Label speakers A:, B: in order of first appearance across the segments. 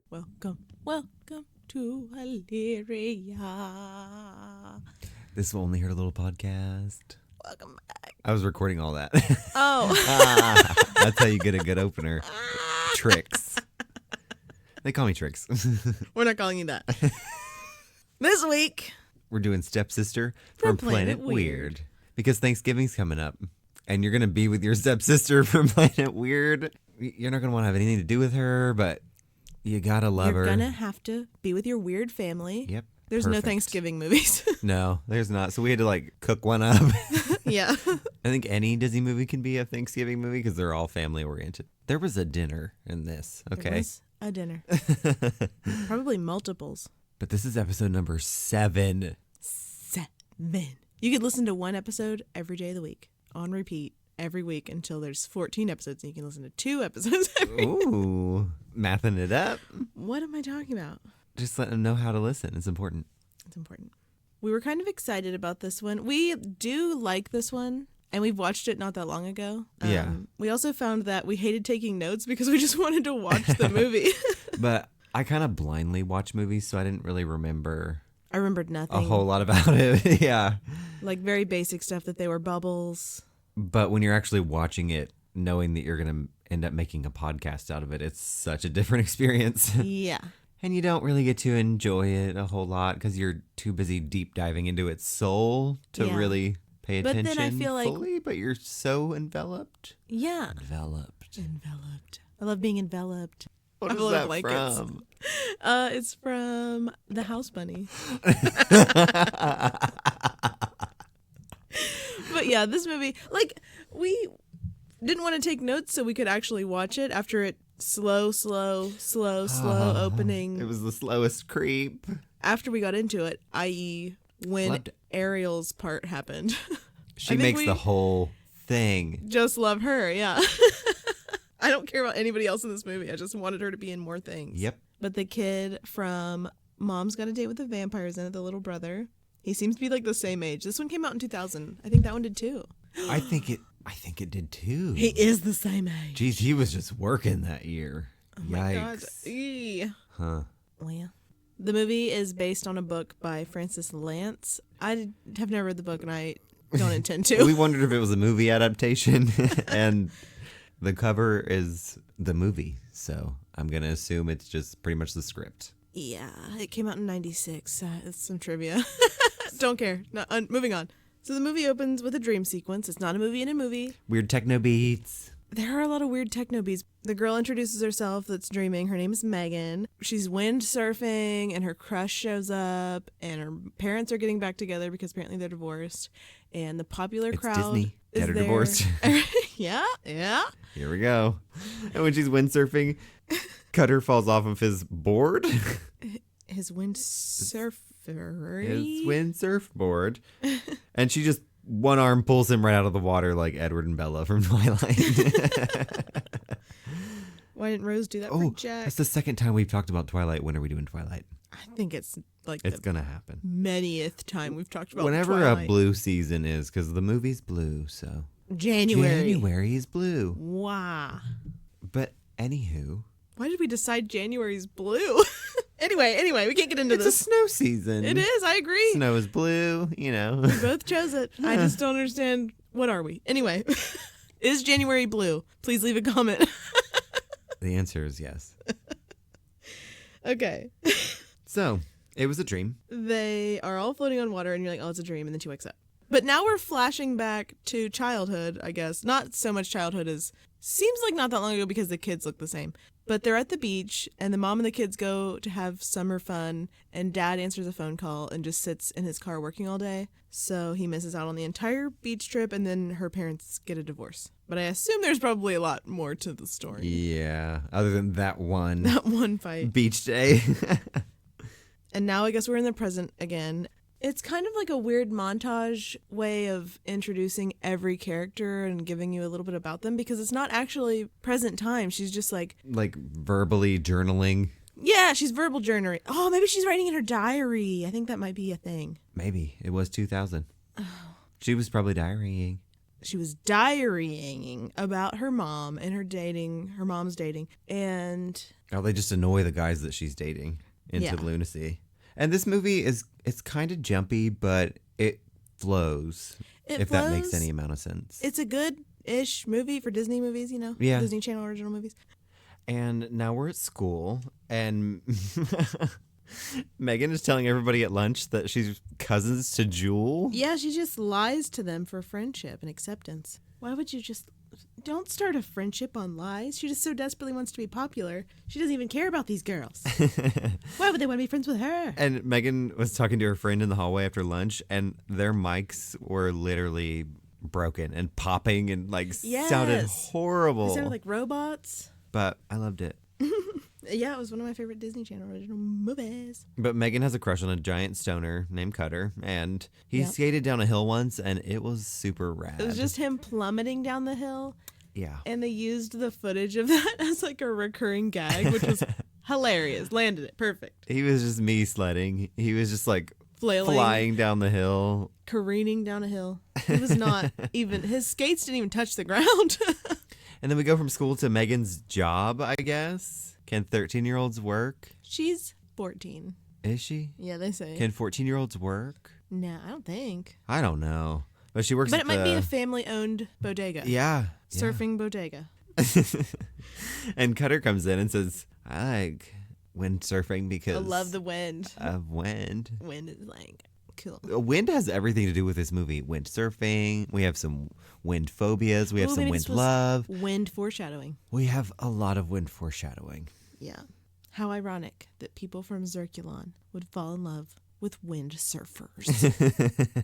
A: Welcome to WEiiiiiRD.
B: This will only hear a little podcast.
A: Welcome back.
B: I was recording all that.
A: Oh.
B: That's how you get a good opener. Tricks. They call me Tricks.
A: We're not calling you that. This week,
B: we're doing Stepsister from Planet Weird. Because Thanksgiving's coming up. And you're going to be with your stepsister from Planet Weird. You're not going to want to have anything to do with her, but you got to love her.
A: You're going to have to be with your weird family.
B: Yep.
A: There's no Thanksgiving movies.
B: No, there's not. So we had to cook one up.
A: Yeah.
B: I think any Disney movie can be a Thanksgiving movie because they're all family oriented. There was a dinner in this. Okay.
A: There was a dinner. Probably multiples.
B: But this is episode number 7.
A: 7. You could listen to one episode every day of the week on repeat every week until there's 14 episodes and you can listen to 2 episodes every week.
B: Ooh, mathing it up.
A: What am I talking about?
B: Just let them know how to listen. It's important.
A: It's important. We were kind of excited about this one. We do like this one, and we've watched it not that long ago.
B: Yeah.
A: We also found that we hated taking notes because we just wanted to watch the movie.
B: But I kind of blindly watch movies, so I didn't really remember.
A: I remembered nothing.
B: A whole lot about it. Yeah.
A: Like very basic stuff, that they were bubbles.
B: But when you're actually watching it, knowing that you're going to end up making a podcast out of it, it's such a different experience.
A: Yeah.
B: And you don't really get to enjoy it a whole lot because you're too busy deep diving into its soul to really pay attention
A: but then I feel
B: fully, but you're so enveloped.
A: Yeah.
B: Enveloped.
A: I love being enveloped.
B: What is that from?
A: It's from The House Bunny. But yeah, this movie, we didn't want to take notes so we could actually watch it after it slow opening.
B: It was the slowest creep.
A: After we got into it, i.e. when Ariel's part happened.
B: She makes the whole thing.
A: Just love her, yeah. I don't care about anybody else in this movie. I just wanted her to be in more things.
B: Yep.
A: But the kid from Mom's Got a Date with the Vampires in it, the little brother, he seems to be the same age. This one came out in 2000. I think that one did too.
B: I think it did too.
A: He is the same age.
B: Jeez, he was just working that year.
A: Oh
B: Yikes.
A: my God. Eee.
B: Huh.
A: Well, the movie is based on a book by Francis Lance. I have never read the book and I don't intend to.
B: We wondered if it was a movie adaptation and the cover is the movie. So I'm going to assume it's just pretty much the script.
A: Yeah, it came out in 96. It's some trivia. Don't care. No, moving on. So the movie opens with a dream sequence. It's not a movie in a movie.
B: Weird techno beats.
A: There are a lot of weird techno beats. The girl introduces herself that's dreaming. Her name is Megan. She's windsurfing and her crush shows up and her parents are getting back together because apparently they're divorced. And the popular crowd
B: Disney.
A: is
B: Had her
A: there.
B: divorced.
A: Yeah.
B: Here we go. And when she's windsurfing, Cutter falls off of his board.
A: His windsurfer.
B: His windsurfboard. And she just one arm pulls him right out of the water like Edward and Bella from Twilight.
A: Why didn't Rose do that for Jack?
B: That's the second time we've talked about Twilight. When are we doing Twilight?
A: I think it's
B: it's going to happen.
A: Manyth time we've talked about
B: whenever
A: Twilight.
B: a blue season is, because the movie's blue, so.
A: January
B: is blue.
A: Wow.
B: But anywho.
A: Why did we decide January's blue? Anyway, we can't get into this.
B: It's a snow season.
A: It is, I agree.
B: Snow is blue,
A: We both chose it. I just don't understand. What are we? Anyway, is January blue? Please leave a comment.
B: The answer is yes.
A: Okay.
B: So, it was a dream.
A: They are all floating on water and you're like, oh, it's a dream. And then she wakes up. But now we're flashing back to childhood, I guess. Not so much childhood as seems like not that long ago because the kids look the same. But they're at the beach and the mom and the kids go to have summer fun and dad answers a phone call and just sits in his car working all day. So he misses out on the entire beach trip and then her parents get a divorce. But I assume there's probably a lot more to the story.
B: Yeah, other than that one
A: fight.
B: Beach day.
A: And now I guess we're in the present again. It's kind of like a weird montage way of introducing every character and giving you a little bit about them because it's not actually present time. She's just like
B: verbally journaling.
A: Yeah, she's verbal journaling. Oh, maybe she's writing in her diary. I think that might be a thing.
B: Maybe. It was 2000. Oh. She was probably diarying.
A: she was diarying about her mom and her mom's dating. And
B: Oh, they just annoy the guys that she's dating into lunacy. And this movie it's kind of jumpy, but it flows. If that makes any amount of sense.
A: It's a good-ish movie for Disney movies,
B: Yeah.
A: Disney Channel original movies.
B: And now we're at school, and Megan is telling everybody at lunch that she's cousins to Jewel.
A: Yeah, she just lies to them for friendship and acceptance. Why would you just... Don't start a friendship on lies. She just so desperately wants to be popular. She doesn't even care about these girls. Why would they want to be friends with her?
B: And Megan was talking to her friend in the hallway after lunch, and their mics were literally broken and popping and sounded horrible.
A: They sounded like robots.
B: But I loved it.
A: Yeah, it was one of my favorite Disney Channel original movies.
B: But Megan has a crush on a giant stoner named Cutter, and he skated down a hill once, and it was super rad.
A: It was just him plummeting down the hill.
B: Yeah.
A: And they used the footage of that as like a recurring gag, which was hilarious. Landed it. Perfect.
B: He was just me sledding. He was just like
A: Flailing.
B: flying down the hill.
A: Careening down a hill. He was not even, his skates didn't even touch the ground.
B: And then we go from school to Megan's job, I guess. Can 13-year-olds work?
A: She's 14.
B: Is she?
A: Yeah, they say.
B: Can 14-year-olds work?
A: No, I don't think.
B: I don't know. But she works
A: But
B: at
A: it might be a family-owned bodega.
B: Yeah.
A: Surfing bodega.
B: And Cutter comes in and says, I like windsurfing because...
A: I love the wind.
B: Of wind.
A: Wind is like... Cool.
B: Wind has everything to do with this movie. Windsurfing. We have some wind phobias. We have some wind love.
A: Wind foreshadowing.
B: We have a lot of wind foreshadowing.
A: Yeah. How ironic that people from Zirculon would fall in love with wind surfers.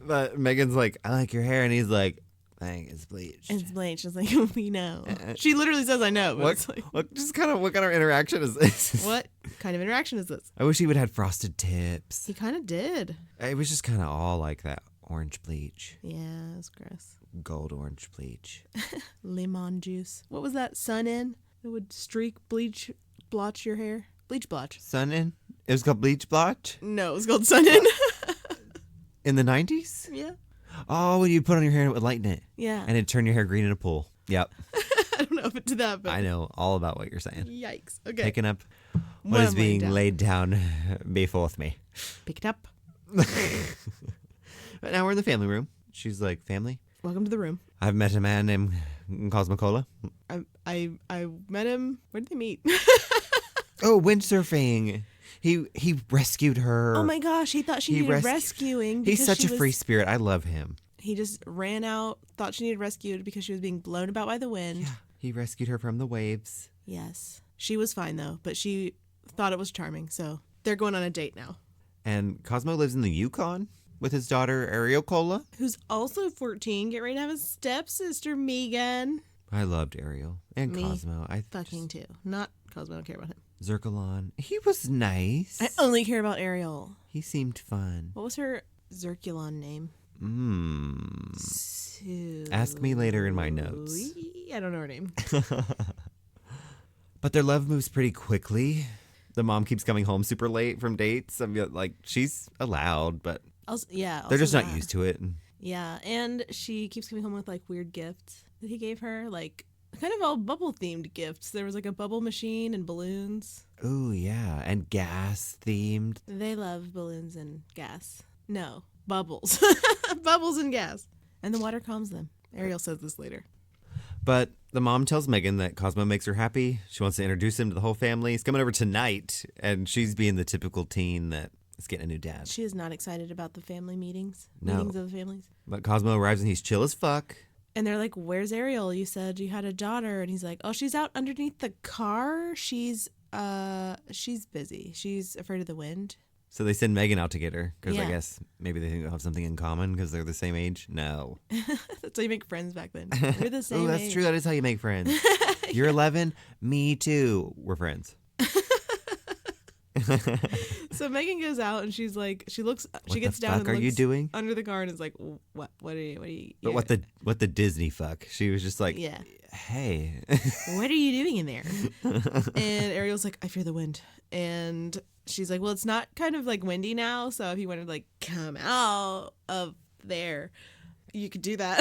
B: But Megan's like, I like your hair. And he's like, I think it's bleached.
A: It's bleached. She's like, we know. She literally says, I know. But it's like,
B: what kind of interaction is this?
A: What kind of interaction is this?
B: I wish he would have had frosted tips.
A: He kind of did.
B: It was just kind of all like that orange bleach.
A: Yeah, it was gross.
B: Gold orange bleach.
A: Lemon juice. What was that? Sun in? It would streak bleach, blotch your hair. Bleach blotch.
B: Sun in? It was called bleach blotch?
A: No, it was called sun in.
B: In the 90s?
A: Yeah.
B: Oh, when you put on your hair and it would lighten it.
A: Yeah.
B: And it'd turn your hair green in a pool. Yep.
A: I don't know if it did that, but...
B: I know all about what you're saying.
A: Yikes. Okay.
B: Picking up what is being laid down before me.
A: Pick it up.
B: But now we're in the family room. She's like, family?
A: Welcome to the room.
B: I've met a man named Cosmocola.
A: I met him. Where did they meet?
B: Oh, windsurfing. He rescued her.
A: Oh my gosh, he thought she needed rescuing.
B: He's such a free spirit. I love him.
A: He just ran out, thought she needed rescued because she was being blown about by the wind.
B: Yeah, he rescued her from the waves.
A: Yes. She was fine though, but she thought it was charming, so they're going on a date now.
B: And Cosmo lives in the Yukon with his daughter Ariel Cola,
A: who's also 14, get ready to have a stepsister, Megan.
B: I loved Ariel and
A: Me
B: Cosmo. I
A: fucking too. Not Cosmo, I don't care about him.
B: Zirculon. He was nice.
A: I only care about Ariel.
B: He seemed fun.
A: What was her Zirculon name?
B: Ask me later in my notes.
A: I don't know her name.
B: But their love moves pretty quickly. The mom keeps coming home super late from dates. I mean, like, she's allowed, but they're just not used to it.
A: Yeah, and she keeps coming home with like weird gifts that he gave her, like kind of all bubble themed gifts. There was like a bubble machine and balloons.
B: Oh yeah, and gas themed.
A: They love balloons and gas. No, bubbles. Bubbles and gas. And the water calms them. Ariel says this later.
B: But the mom tells Megan that Cosmo makes her happy. She wants to introduce him to the whole family. He's coming over tonight, and she's being the typical teen that is getting a new dad.
A: She is not excited about the family meetings.
B: No.
A: Meetings of the families.
B: But Cosmo arrives and he's chill as fuck.
A: And they're like, where's Ariel? You said you had a daughter. And he's like, oh, she's out underneath the car. She's busy. She's afraid of the wind.
B: So they send Megan out to get her because I
A: Yeah.
B: guess maybe they think they'll have something in common because they're the same age. No.
A: That's how you make friends back then. We're the same
B: Oh, that's
A: age.
B: true. That is how you make friends. You're 11. Me too. We're friends.
A: So Megan goes out and she's like, she gets
B: the
A: down
B: fuck
A: and
B: are
A: looks
B: you doing?
A: under the car and is like, what are you?
B: But what the Disney fuck? She was just like,
A: Yeah.
B: hey.
A: What are you doing in there? And Ariel's like, I fear the wind. And she's like, well, it's not kind of like windy now. So if you want to like come out of there. You could do that.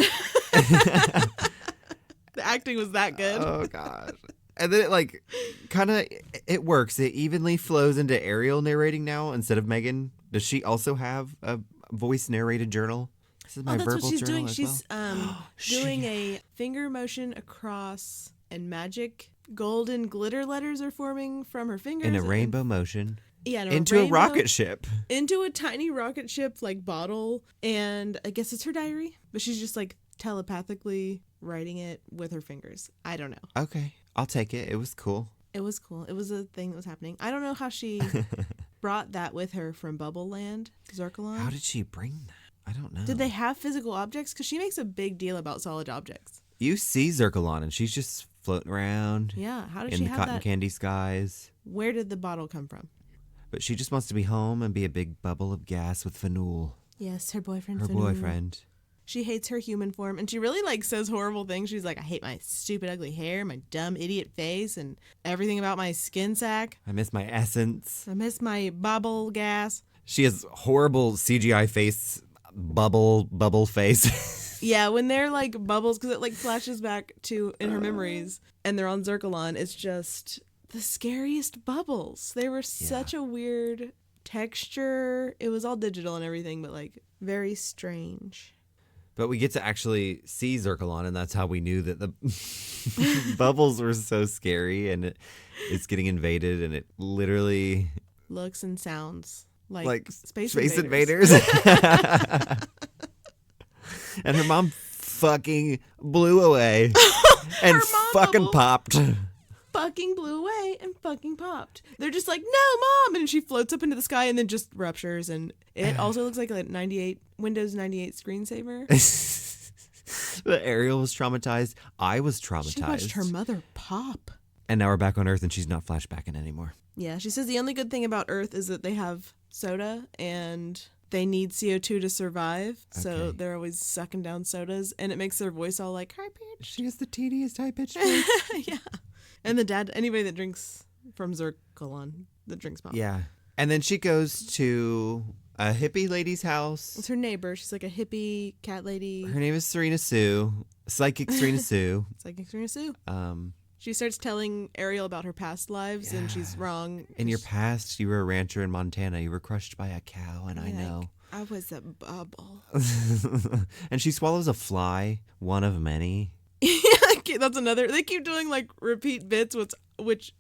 A: The acting was that good.
B: Oh, God. And then it, like, kind of, it works. It evenly flows into Ariel narrating now instead of Megan. Does she also have a voice narrated journal? This is my
A: that's
B: verbal
A: what she's
B: journal
A: doing.
B: as
A: She's
B: well.
A: doing a finger motion across, and magic golden glitter letters are forming from her fingers.
B: In a rainbow motion.
A: Yeah,
B: Into a rocket ship.
A: Into a tiny rocket ship, like, bottle. And I guess it's her diary. But she's just, like, telepathically writing it with her fingers. I don't know.
B: Okay. I'll take it. It was cool.
A: It was cool. It was a thing that was happening. I don't know how she brought that with her from Bubble Land, Zircalon.
B: How did she bring that? I don't know.
A: Did they have physical objects? Because she makes a big deal about solid objects.
B: You see Zircalon, and she's just floating around.
A: Yeah. How did
B: in
A: she
B: the
A: have
B: cotton
A: that?
B: candy skies.
A: Where did the bottle come from?
B: But she just wants to be home and be a big bubble of gas with Fanul,
A: Yes, her boyfriend.
B: her
A: Fanu.
B: boyfriend.
A: She hates her human form, and she really, like, says horrible things. She's like, I hate my stupid, ugly hair, my dumb, idiot face, and everything about my skin sack.
B: I miss my essence.
A: I miss my bubble gas.
B: She has horrible CGI face, bubble face.
A: Yeah, when they're, like, bubbles, because it, like, flashes back to in her memories, and they're on Zircalon, it's just the scariest bubbles. They were such a weird texture. It was all digital and everything, but, like, very strange.
B: But we get to actually see Zircalon, and that's how we knew that the bubbles were so scary, and it's getting invaded, and it literally
A: Looks and sounds like Space
B: Invaders. And her mom fucking blew away and
A: Her mom
B: fucking
A: bubble.
B: popped.
A: Fucking blew away and fucking popped. They're just like, no, Mom! And she floats up into the sky and then just ruptures. And it also looks like a Windows 98 screensaver.
B: But Ariel was traumatized. I was traumatized.
A: She watched her mother pop.
B: And now we're back on Earth, and she's not flashbacking anymore.
A: Yeah, she says the only good thing about Earth is that they have soda and they need CO2 to survive. So
B: Okay.
A: they're always sucking down sodas. And it makes their voice all like, high pitched.
B: She has the teeniest high-pitched voice.
A: Yeah. And the dad, anybody that drinks from Zircalon, that drinks pop.
B: Yeah. And then she goes to a hippie lady's house.
A: It's her neighbor. She's like a hippie cat lady.
B: Her name is Serena Sue. Psychic Serena Sue.
A: It's like Serena Sue.
B: Um,
A: She starts telling Ariel about her past lives, and she's wrong.
B: in your past, you were a rancher in Montana. You were crushed by a cow, and I
A: Like,
B: know.
A: I was a bubble.
B: And she swallows a fly, one of many.
A: That's another. They keep doing like repeat bits, which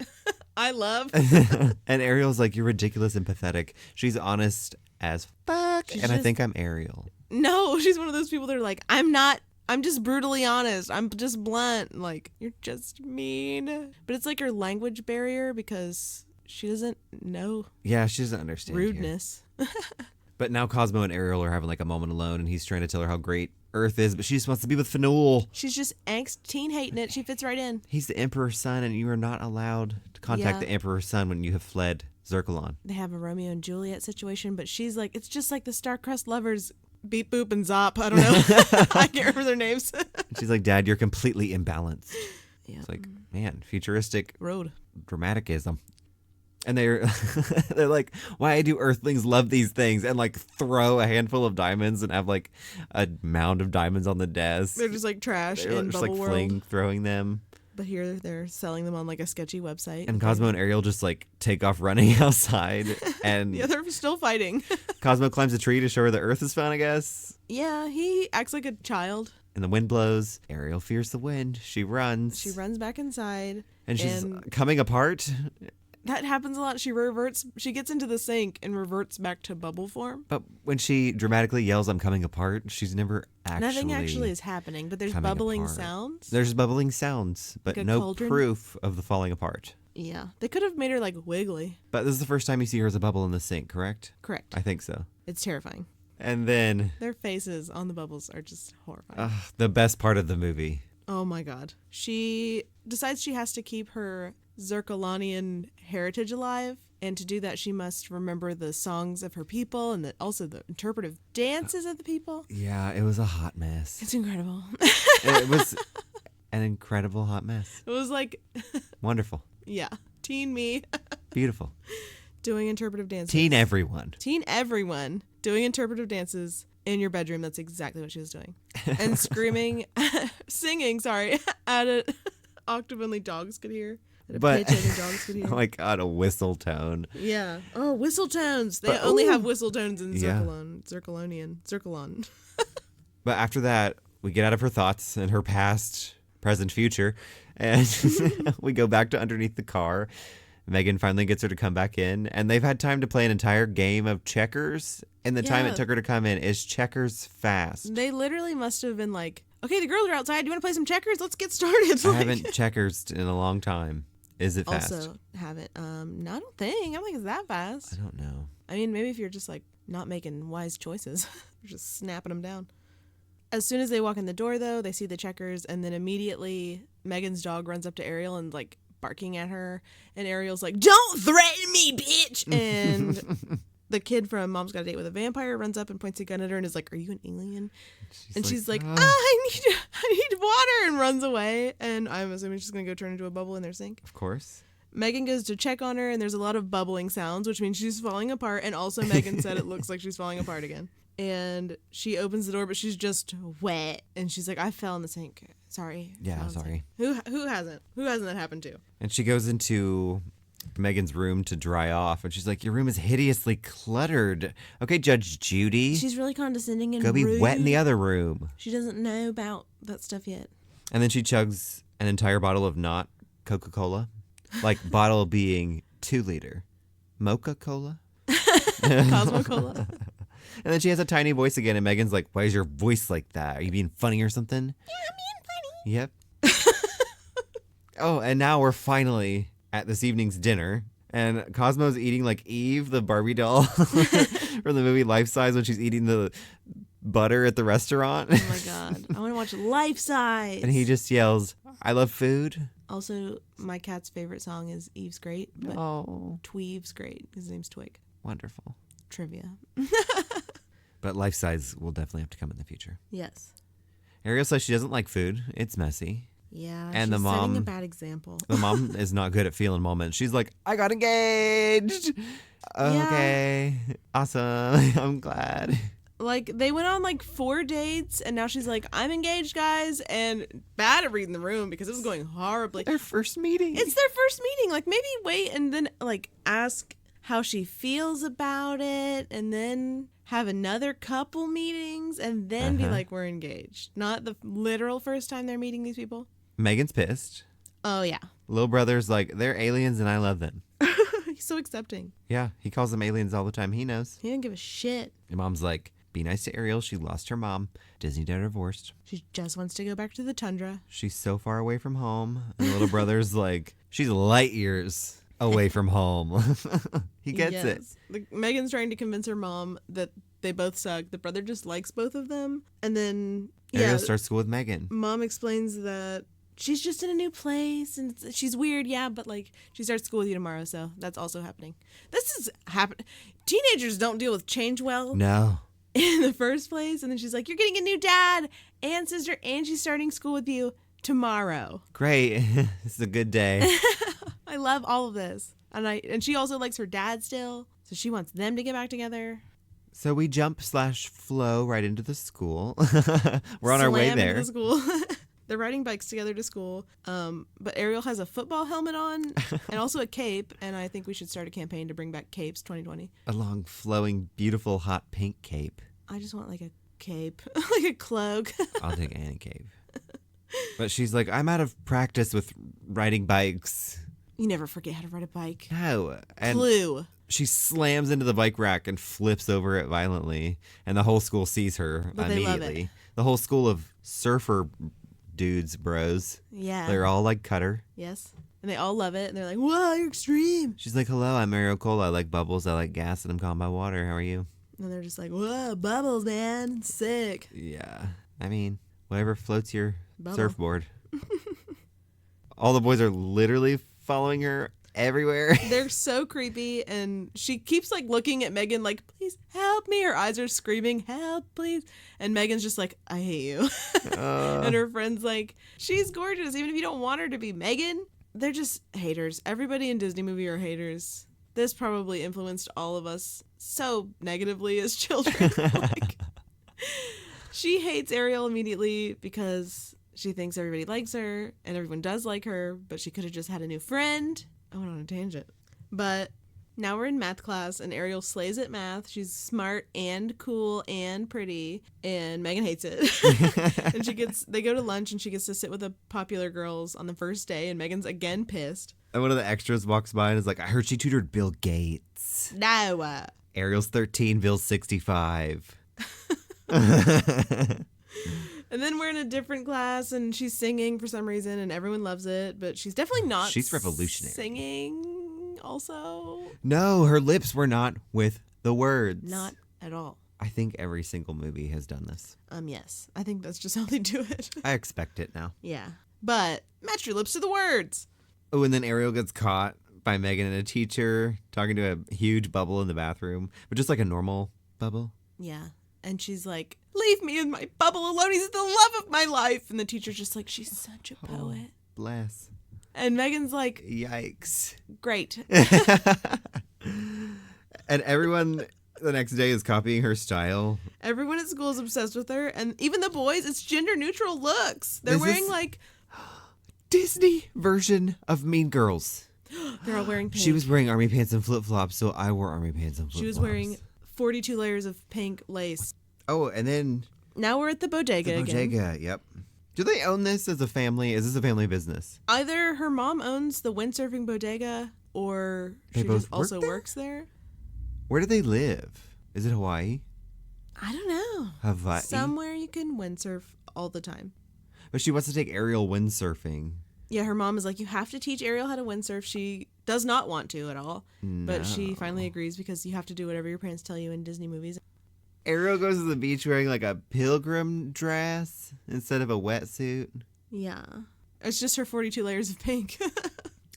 A: I love.
B: And Ariel's like, you're ridiculous and pathetic. She's honest as fuck.
A: She's
B: And I
A: just-
B: think I'm Ariel.
A: No, she's one of those people that are like, I'm not. I'm just brutally honest. I'm just blunt. Like, you're just mean. But it's like her language barrier because she doesn't know
B: Yeah, she doesn't understand here.
A: rudeness.
B: But now Cosmo and Ariel are having like a moment alone, and he's trying to tell her how great Earth is, but she just wants to be with Fanul.
A: She's just angst, teen hating it. She fits right in.
B: He's the Emperor's son, and you are not allowed to contact
A: Yeah.
B: the Emperor's son when you have fled Zircalon.
A: They have a Romeo and Juliet situation, but she's like, it's just like the Starcrest lovers, Beep Boop and Zop. I don't know. I can't remember their names.
B: She's like, Dad, you're completely imbalanced.
A: Yeah.
B: It's like, man, futuristic
A: Road.
B: dramaticism. And they're they're like, why do Earthlings love these things? And like throw a handful of diamonds and have like a mound of diamonds on the desk.
A: They're just like trash
B: They're
A: in
B: just
A: Bubble
B: like
A: World.
B: throwing them.
A: But here they're selling them on like a sketchy website.
B: And Cosmo and Ariel just like take off running outside. And
A: Yeah, they're still fighting.
B: Cosmo climbs a tree to show her the Earth is fun, I guess.
A: Yeah, he acts like a child.
B: And the wind blows. Ariel fears the wind. She runs.
A: She runs back inside.
B: And she's coming apart.
A: That happens a lot. She gets into the sink and reverts back to bubble form.
B: But when she dramatically yells, I'm coming apart, she's never actually...
A: Nothing actually is happening, but there's
B: coming
A: bubbling
B: apart.
A: sounds.
B: There's bubbling sounds, but
A: Like a
B: no
A: cauldron?
B: proof of the falling apart.
A: Yeah. They could have made her like wiggly.
B: But this is the first time you see her as a bubble in the sink, correct?
A: Correct.
B: I think so.
A: It's terrifying.
B: And then
A: Their faces on the bubbles are just horrifying.
B: the best part of the movie.
A: Oh my god. She decides she has to keep her Zircalonian heritage alive, and to do that she must remember the songs of her people and also the interpretive dances of the people.
B: Yeah, it was a hot mess.
A: It's incredible.
B: It was an incredible hot mess.
A: It was like,
B: Wonderful.
A: yeah, teen me
B: Beautiful.
A: doing interpretive dances.
B: Teen everyone.
A: Teen everyone doing interpretive dances in your bedroom. That's exactly what she was doing. And screaming, singing, sorry, at an octave only dogs could hear. At a
B: But,
A: pitch only dogs could hear.
B: oh my God, a whistle tone.
A: Yeah. Oh, whistle tones. They
B: But-
A: only
B: ooh.
A: have whistle tones in
B: Yeah.
A: Zircalon.
B: But after that, we get out of her thoughts and her past, present, future, and we go back to underneath the car. Megan finally gets her to come back in, and they've had time to play an entire game of checkers. And the time
A: Yeah.
B: it took her to come in is checkers fast.
A: They literally must have been like, okay, the girls are outside. Do you want to play some checkers? Let's get started.
B: I
A: Like-
B: haven't checkers in a long time. Is it fast?
A: Also haven't. No, I don't think it's that fast.
B: I don't know.
A: I mean, maybe if you're just like not making wise choices, you're just snapping them down. As soon as they walk in the door, though, they see the checkers, and then immediately Megan's dog runs up to Ariel and like barking at her, and Ariel's like, "Don't threaten me, bitch!" And the kid from Mom's Got a Date with a Vampire runs up and points a gun at her and is like, "Are you an alien?" And she's like,
B: "Oh."
A: I need water," and runs away. And I'm assuming she's gonna go turn into a bubble in their sink.
B: Of course.
A: Megan goes to check on her, and there's a lot of bubbling sounds, which means she's falling apart. And also, Megan said it looks like she's falling apart again. And she opens the door, but she's just wet. And she's like, "I fell in the sink. Sorry."
B: Yeah,
A: fell in the
B: sorry.
A: sink." Who hasn't? Who hasn't that happened to?
B: And she goes into Megan's room to dry off, and she's like, "Your room is hideously cluttered. Okay, Judge Judy,
A: She's really condescending and
B: go be wet in the
A: rude.
B: other room."
A: She doesn't know about that stuff yet.
B: And then she chugs an entire bottle of not Coca-Cola, like bottle being 2-liter Mocha Cola.
A: Cosmo Cola.
B: And then she has a tiny voice again, and Megan's like, "Why is your voice like that? Are you being funny or something?" "Yeah, I'm being funny." Yep. Oh, and now we're finally at this evening's dinner, and Cosmo's eating like Eve, the Barbie doll from the movie Life Size, when she's eating the butter at the restaurant.
A: Oh my god. I want to watch Life Size.
B: And he just yells, "I love food."
A: Also, my cat's favorite song is Eve's Great, but
B: Oh,
A: Tweeve's Great. His name's Twig.
B: wonderful.
A: Trivia.
B: But Life Size will definitely have to come in the future.
A: Yes.
B: Ariel says she doesn't like food. It's messy.
A: Yeah.
B: And
A: she's
B: the
A: setting a
B: mom-
A: bad example.
B: The mom is not good at feeling moments. She's like, "I got engaged." Okay. Awesome. I'm glad.
A: Like, they went on like 4 dates, and now she's like, "I'm engaged, guys," and bad at reading the room because it was going horribly.
B: Their first meeting.
A: It's their first meeting. Like, maybe wait and then like ask how she feels about it, and then have another couple meetings, and then be like, "We're engaged." Not the literal first time they're meeting these people.
B: Megan's pissed.
A: Oh yeah.
B: Little brother's like, "They're aliens and I love them."
A: He's so accepting.
B: Yeah, he calls them aliens all the time. He knows.
A: He didn't give a shit.
B: And mom's like, "Be nice to Ariel. She lost her mom. Disney got divorced.
A: She just wants to go back to the tundra.
B: She's so far away from home." And the little brother's like, "She's light years away from home." He gets it.
A: Megan's trying to convince her mom that they both suck. The brother just likes both of them. And then,
B: Ariel starts school with Megan.
A: Mom explains that she's just in a new place and she's weird, yeah, but like she starts school with you tomorrow, so that's also happening. This is happening. Teenagers don't deal with change well
B: No.
A: in the first place. And then she's like, "You're getting a new dad and sister, and she's starting school with you tomorrow."
B: Great. This is a good day.
A: I love all of this. And she also likes her dad still, so she wants them to get back together.
B: So we jump/flow right into the school. We're on our way
A: Slam into
B: there.
A: the school. They're riding bikes together to school. But Ariel has a football helmet on and also a cape. And I think we should start a campaign to bring back capes 2020.
B: A long, flowing, beautiful, hot pink cape.
A: I just want like a cape, like a cloak.
B: I'll take any cape. But she's like, "I'm out of practice with riding bikes."
A: You never forget how to ride a bike.
B: No. And
A: Clue.
B: she slams into the bike rack and flips over it violently. And the whole school sees her
A: But they love
B: immediately.
A: it.
B: The whole school of surfer dudes, bros.
A: Yeah.
B: They're all like Cutter.
A: Yes. And they all love it. And they're like, "Whoa, you're extreme."
B: She's like, "Hello, I'm Ariel Cole. I like bubbles. I like gas, and I'm calm by water. How are you?"
A: And they're just like, "Whoa, bubbles, man. Sick."
B: Yeah. I mean, whatever floats your
A: Bubble.
B: surfboard. All the boys are literally following her everywhere.
A: They're so creepy, and she keeps like looking at Megan like, "Please help me." Her eyes are screaming, "Help, please." And Megan's just like, "I hate you." And her friend's like, "She's gorgeous, even if you don't want her to be Megan." They're just haters. Everybody in Disney movie are haters. This probably influenced all of us so negatively as children. Like, She hates Ariel immediately because she thinks everybody likes her and everyone does like her, but she could have just had a new friend. I went on a tangent. But now we're in math class and Ariel slays at math. She's smart and cool and pretty, and Megan hates it. And they go to lunch and she gets to sit with the popular girls on the first day, and Megan's again pissed.
B: And one of the extras walks by and is like, I heard she tutored Bill Gates.
A: No.
B: Ariel's 13, Bill's 65.
A: And then we're in a different class and she's singing for some reason and everyone loves it, but she's definitely not
B: She's revolutionary.
A: Singing also.
B: No, her lips were not with the words.
A: Not at all.
B: I think every single movie has done this.
A: Yes. I think that's just how they do it.
B: I expect it now.
A: Yeah. But match your lips to the words.
B: Oh, and then Ariel gets caught by Megan and a teacher talking to a huge bubble in the bathroom, but just like a normal bubble.
A: Yeah. And she's like, leave me in my bubble alone. He's the love of my life. And the teacher's just like, she's such a poet.
B: Oh, bless.
A: And Megan's like,
B: yikes.
A: Great.
B: And everyone the next day is copying her style.
A: Everyone at school is obsessed with her. And even the boys, it's gender neutral looks. They're wearing like
B: Disney version of Mean Girls.
A: They're all wearing pink.
B: She was wearing army pants and flip-flops, so I wore army pants and flip-flops.
A: She was wearing 42 layers of pink lace.
B: Oh, and then
A: now we're at the bodega again.
B: Yep. Do they own this as a family? Is this a family business?
A: Either her mom owns the windsurfing bodega or she just also works there.
B: Where do they live? Is it Hawaii?
A: I don't know.
B: Hawaii?
A: Somewhere you can windsurf all the time.
B: But she wants to take Ariel windsurfing.
A: Yeah, her mom is like, you have to teach Ariel how to windsurf. She does not want to at all.
B: No.
A: But she finally agrees because you have to do whatever your parents tell you in Disney movies.
B: Ariel goes to the beach wearing like a pilgrim dress instead of a wetsuit.
A: Yeah. It's just her 42 layers of pink.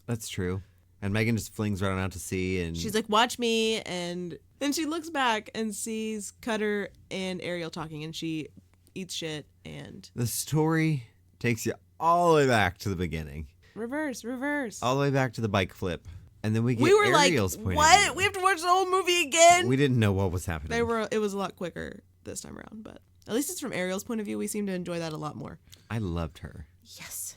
B: That's true. And Megan just flings right on out to sea and
A: she's like, watch me. And then she looks back and sees Cutter and Ariel talking and she eats shit. And
B: the story takes you all the way back to the beginning.
A: Reverse.
B: All the way back to the bike flip. And then we get Ariel's point
A: what?
B: of view.
A: We have to watch the whole movie again?
B: We didn't know what was happening.
A: It was a lot quicker this time around, but at least it's from Ariel's point of view. We seem to enjoy that a lot more.
B: I loved her.
A: Yes.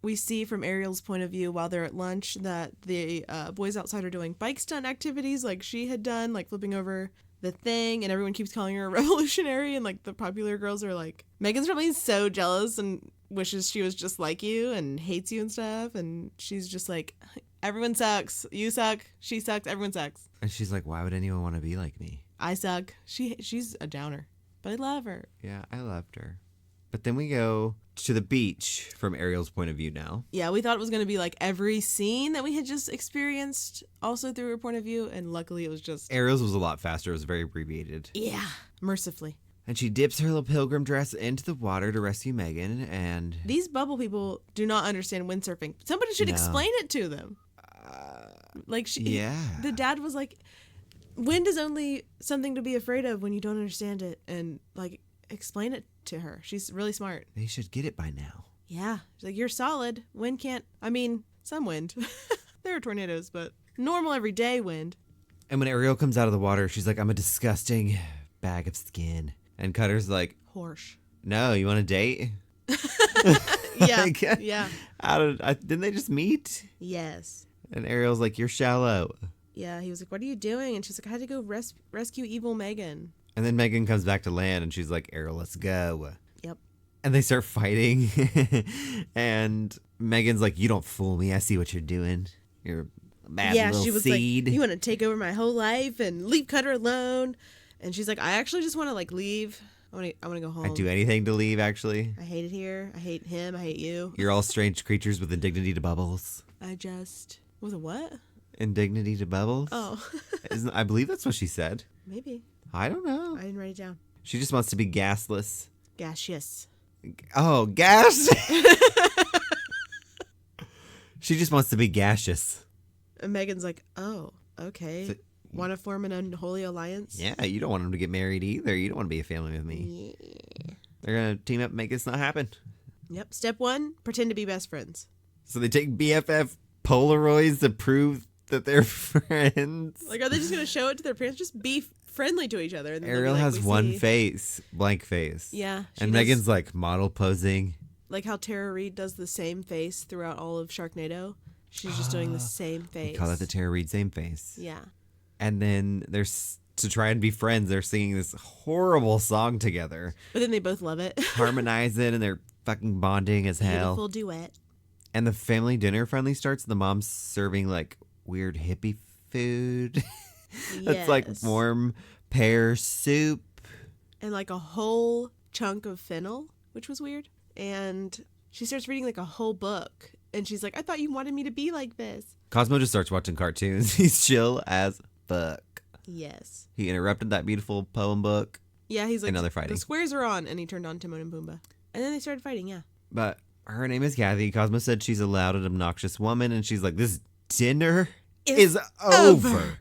A: We see from Ariel's point of view while they're at lunch that the boys outside are doing bike stunt activities like she had done, like flipping over the thing, and everyone keeps calling her a revolutionary, and like the popular girls are like, Megan's probably so jealous and wishes she was just like you and hates you and stuff, and she's just like, everyone sucks. You suck. She sucks. Everyone sucks.
B: And she's like, why would anyone want to be like me?
A: I suck. She's a downer, but I love her.
B: Yeah, I loved her. But then we go to the beach from Ariel's point of view now.
A: Yeah, we thought it was going to be like every scene that we had just experienced also through her point of view, and luckily it was just...
B: Ariel's was a lot faster. It was very abbreviated.
A: Yeah, mercifully.
B: And she dips her little pilgrim dress into the water to rescue Megan, and...
A: These bubble people do not understand windsurfing. Somebody should explain it to them. The dad was like, wind is only something to be afraid of when you don't understand it, and like explain it to her. She's really smart.
B: They should get it by now.
A: Yeah. She's like, you're solid. Wind can't, I mean, some wind. There are tornadoes, but normal everyday wind.
B: And when Ariel comes out of the water, she's like, I'm a disgusting bag of skin. And Cutter's like,
A: Horse.
B: No, you want to date?
A: Yeah.
B: Like,
A: Yeah.
B: Didn't they just meet?
A: Yes.
B: And Ariel's like, you're shallow.
A: Yeah, he was like, what are you doing? And she's like, I had to go rescue evil Megan.
B: And then Megan comes back to land and she's like, Ariel, let's go.
A: Yep.
B: And they start fighting. And Megan's like, you don't fool me. I see what you're doing. You're a bad little
A: she was
B: seed.
A: like, you want to take over my whole life and leave Cutter alone? And she's like, I actually just want to like leave. I want to go home.
B: I'd do anything to leave, actually.
A: I hate it here. I hate him. I hate you.
B: You're all strange creatures with indignity to bubbles.
A: Was it what?
B: Indignity to bubbles?
A: Oh.
B: I believe that's what she said.
A: Maybe.
B: I don't know.
A: I didn't write it down.
B: She just wants to be gasless.
A: Gaseous.
B: Oh, gas! She just wants to be gaseous.
A: And Megan's like, oh, okay.
B: So,
A: want to form an unholy alliance?
B: Yeah, you don't want them to get married either. You don't want to be a family with me.
A: Yeah.
B: They're going to team up and make this not happen.
A: Yep. Step 1, pretend to be best friends.
B: So they take BFF Polaroids to prove that they're friends.
A: Like, are they just going to show it to their parents? Just be friendly to each other. And then they'll be
B: Ariel
A: like,
B: has
A: "We
B: one
A: see-"
B: face, blank face.
A: Yeah. she
B: And
A: does-
B: Megan's like model posing.
A: Like how Tara Reid does the same face throughout all of Sharknado. She's just doing the same face.
B: We call that the Tara Reid same face.
A: Yeah.
B: And then there's to try and be friends, they're singing this horrible song together.
A: But then they both love it.
B: Harmonizing and they're fucking bonding as hell.
A: Beautiful duet.
B: And the family dinner finally starts. The mom's serving like weird hippie food. It's like
A: Yes.
B: warm pear soup.
A: And like a whole chunk of fennel, which was weird. And she starts reading like a whole book. And she's like, I thought you wanted me to be like this.
B: Cosmo just starts watching cartoons. He's chill as fuck.
A: Yes.
B: He interrupted that beautiful poem book.
A: Yeah, he's like,
B: And now they're fighting.
A: the squares are on. And he turned on Timon and Pumbaa. And then they started fighting, yeah.
B: But her name is Kathy. Cosmo said she's a loud and obnoxious woman. And she's like, this dinner is over.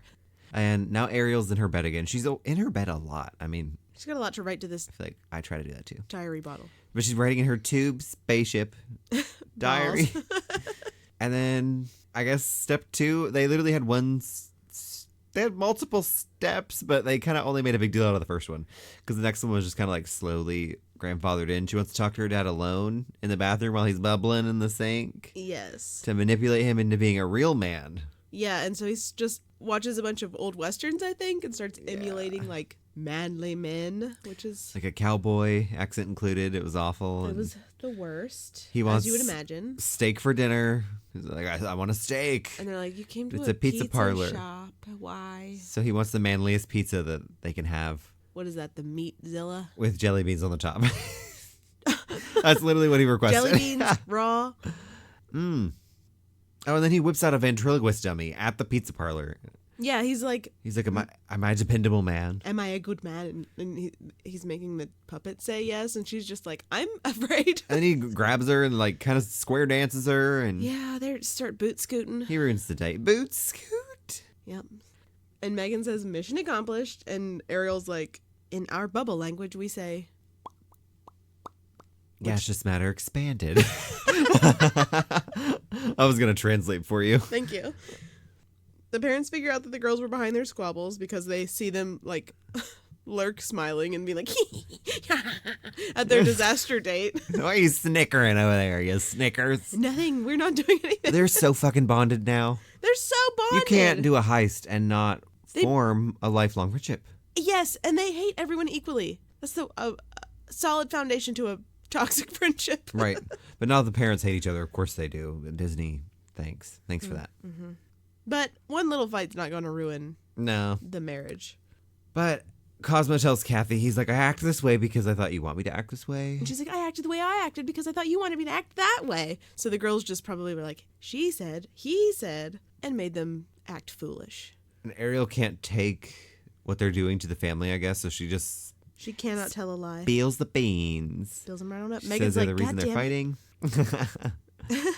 B: And now Ariel's in her bed again. She's in her bed a lot. I mean,
A: She's got a lot to write to this
B: I feel like I try to do that too.
A: diary bottle.
B: But she's writing in her tube spaceship diary. And then I guess step 2, they literally had they had multiple steps, but they kind of only made a big deal out of the first one. Because the next one was just kind of like slowly grandfathered in. She wants to talk to her dad alone in the bathroom while he's bubbling in the sink
A: Yes.
B: to manipulate him into being a real man.
A: Yeah, and so he's just watches a bunch of old westerns, I think, and starts emulating like manly men, which is
B: Like a cowboy accent included. It was awful.
A: it
B: And
A: was the worst.
B: He wants
A: as you would imagine.
B: steak for dinner. He's like, I want a steak.
A: And they're like, you came to
B: It's a pizza parlor.
A: shop. Why?
B: So he wants the manliest pizza that they can have
A: What is that? The Meatzilla?
B: with jelly beans on the top. That's literally what he requested.
A: Jelly beans, raw.
B: Oh, and then he whips out a ventriloquist dummy at the pizza parlor.
A: Yeah, he's like,
B: He's like, am I a dependable man?
A: am I a good man? And he's making the puppet say yes, and she's just like, I'm afraid.
B: And then he grabs her and like kind of square dances her, and
A: Yeah, they start boot scooting.
B: he ruins the date. Boot scoot.
A: Yep. And Megan says, mission accomplished. And Ariel's like, in our bubble language, we say,
B: Gaseous matter expanded. I was going to translate for you.
A: thank you. The parents figure out that the girls were behind their squabbles because they see them like lurk smiling and be like at their disaster date.
B: Why are you snickering over there, you Snickers?
A: Nothing. We're not doing anything.
B: They're so fucking bonded now.
A: They're so bonded.
B: You can't do a heist and not form a lifelong friendship.
A: Yes, and they hate everyone equally. That's the solid foundation to a toxic friendship.
B: Right. But now the parents hate each other. Of course they do. Disney, thanks. Thanks for that.
A: But one little fight's not going to ruin
B: No.
A: the marriage.
B: But Cosmo tells Kathy, he's like, I act this way because I thought you want me to act this way.
A: And she's like, I acted the way I acted because I thought you wanted me to act that way. So the girls just probably were like, she said, he said, and made them act foolish.
B: And Ariel can't take what they're doing to the family, I guess, so she just
A: She cannot tell a lie.
B: spills the beans.
A: Spills them right on up.
B: She
A: Megan's
B: says
A: like,
B: they're the reason
A: God
B: they're
A: damn it.
B: fighting.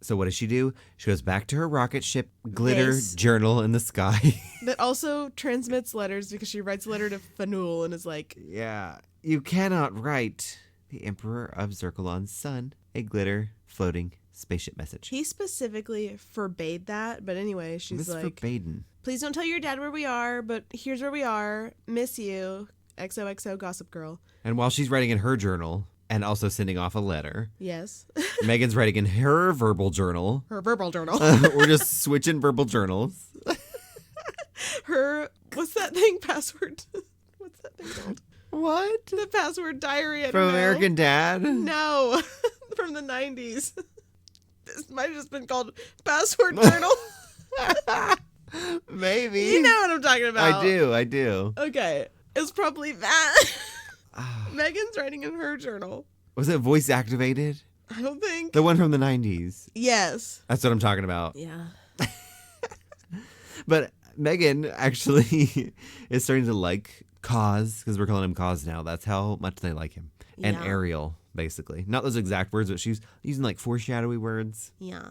B: So what does she do? She goes back to her rocket ship glitter
A: Base.
B: journal in the sky.
A: That also transmits letters because she writes a letter to Fanul and is like,
B: Yeah. You cannot write the Emperor of Zircalon's son a glitter floating spaceship message.
A: he specifically forbade that. But anyway, she's
B: This
A: like,
B: forbidden.
A: please don't tell your dad where we are, but here's where we are. Miss you. XOXO Gossip Girl.
B: And while she's writing in her journal and also sending off a letter,
A: Yes.
B: Megan's writing in her verbal journal.
A: Her verbal journal.
B: We're just switching verbal journals.
A: Her, what's that thing? Password. What's that thing called?
B: What?
A: The password diary. I don't
B: From
A: know.
B: American Dad?
A: No. From the 90s. This might have just been called Password Journal.
B: Maybe.
A: You know what I'm talking about.
B: I do.
A: Okay. It's probably that. Megan's writing in her journal.
B: Was it voice activated?
A: I don't think.
B: The one from the 90s.
A: Yes.
B: That's what I'm talking about.
A: Yeah.
B: But Megan actually is starting to like Cos, because we're calling him Cos now. That's how much they like him. And
A: Yeah.
B: Ariel, basically. Not those exact words, but she's using like foreshadowy words.
A: Yeah.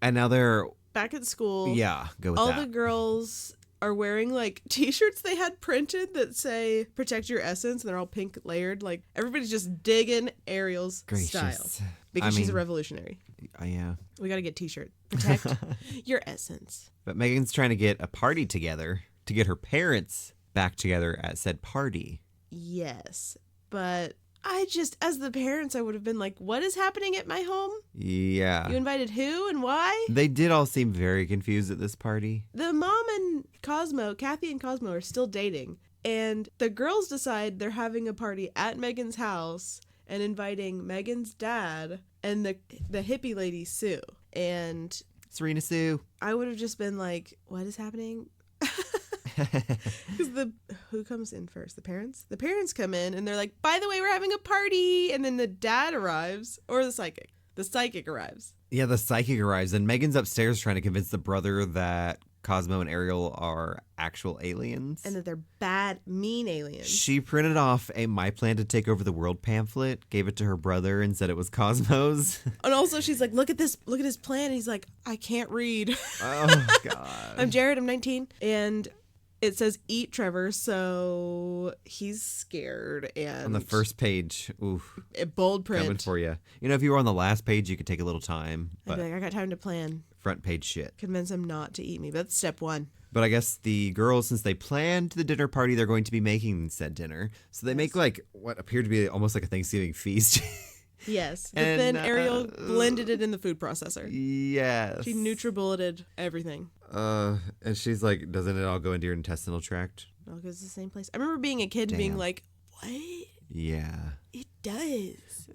B: And now they're,
A: Back at school.
B: yeah, go with
A: All
B: that.
A: the girls are wearing like t-shirts they had printed that say protect your essence, and they're all pink layered. Like everybody's just digging Ariel's style
B: Gracious.
A: because
B: I
A: she's a
B: mean,
A: revolutionary.
B: Yeah.
A: We got to get t-shirt. Protect your essence.
B: But Megan's trying to get a party together to get her parents back together at said party.
A: Yes, but as the parents, I would have been like, what is happening at my home?
B: Yeah.
A: You invited who and why?
B: They did all seem very confused at this party.
A: The mom and Kathy and Cosmo are still dating. And the girls decide they're having a party at Megan's house and inviting Megan's dad and the hippie lady, Sue. And
B: Serena Sue.
A: I would have just been like, what is happening? Because who comes in first? The parents? The parents come in and they're like, by the way, we're having a party. And then the dad arrives, or the psychic. The psychic arrives.
B: Yeah, the psychic arrives, and Megan's upstairs trying to convince the brother that Cosmo and Ariel are actual aliens.
A: And that they're bad, mean aliens.
B: She printed off a My Plan to Take Over the World pamphlet, gave it to her brother, and said it was Cosmo's.
A: And also she's like, look at his plan. And he's like, I can't read.
B: Oh, God.
A: I'm Jared, I'm 19. And it says, eat Trevor, so he's scared. And
B: on the first page, oof.
A: Bold print.
B: Coming for you. You know, if you were on the last page, you could take a little time.
A: I'd
B: But
A: be like, I got time to plan.
B: front page shit.
A: Convince him not to eat me. That's step one.
B: But I guess the girls, since they planned the dinner party, they're going to be making said dinner. So they make like what appeared to be almost like a Thanksgiving feast.
A: Yes. But
B: And,
A: then Ariel blended it in the food processor.
B: Yes.
A: She NutriBulleted everything.
B: And she's like, doesn't it all go into your intestinal tract?
A: It all goes to the same place. I remember being a kid and being
B: Damn.
A: like, what?
B: Yeah.
A: It does.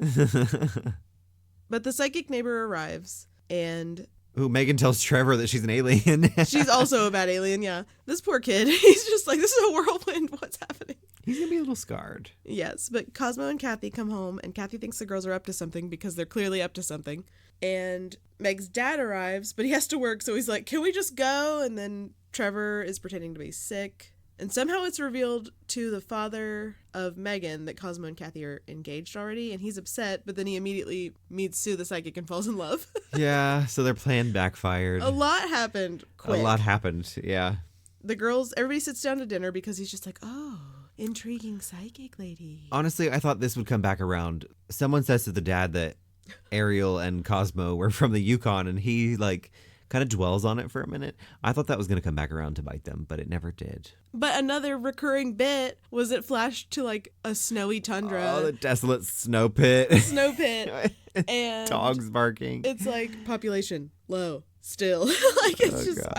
A: But the psychic neighbor arrives and
B: Ooh, Megan tells Trevor that she's an alien.
A: she's also a bad alien, yeah. This poor kid, he's just like, this is a whirlwind. What's happening?
B: He's going to be a little scarred.
A: Yes, but Cosmo and Kathy come home, and Kathy thinks the girls are up to something because they're clearly up to something. And Meg's dad arrives, but he has to work, so he's like, can we just go? And then Trevor is pretending to be sick. And somehow it's revealed to the father of Megan that Cosmo and Kathy are engaged already, and he's upset, but then he immediately meets Sue the psychic and falls in love.
B: Yeah, so their plan backfired.
A: A lot happened quick.
B: A lot happened, yeah.
A: The girls, everybody sits down to dinner because he's just like, oh, intriguing psychic lady.
B: Honestly, I thought this would come back around. Someone says to the dad that Ariel and Cosmo were from the Yukon, and he like kind of dwells on it for a minute. I thought that was going to come back around to bite them, but it never did.
A: But another recurring bit was it flashed to like a snowy tundra.
B: Oh, the desolate snow pit.
A: Snow pit. And
B: dogs barking.
A: It's like population low still. Like it's just
B: God.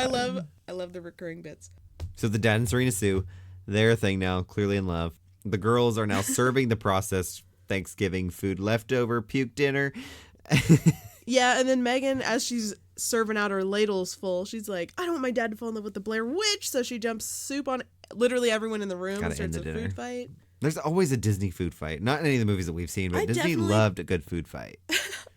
A: I love the recurring bits.
B: So the dad and Serena Sue, their thing now, clearly in love. The girls are now serving the processed Thanksgiving food leftover puke dinner.
A: Yeah, and then Megan, as she's serving out her ladles full, she's like, I don't want my dad to fall in love with the Blair Witch, so she dumps soup on literally everyone in the room and
B: Gotta end
A: starts a
B: the dinner.
A: food fight.
B: There's always a Disney food fight. Not in any of the movies that we've seen, but Disney loved a good food fight.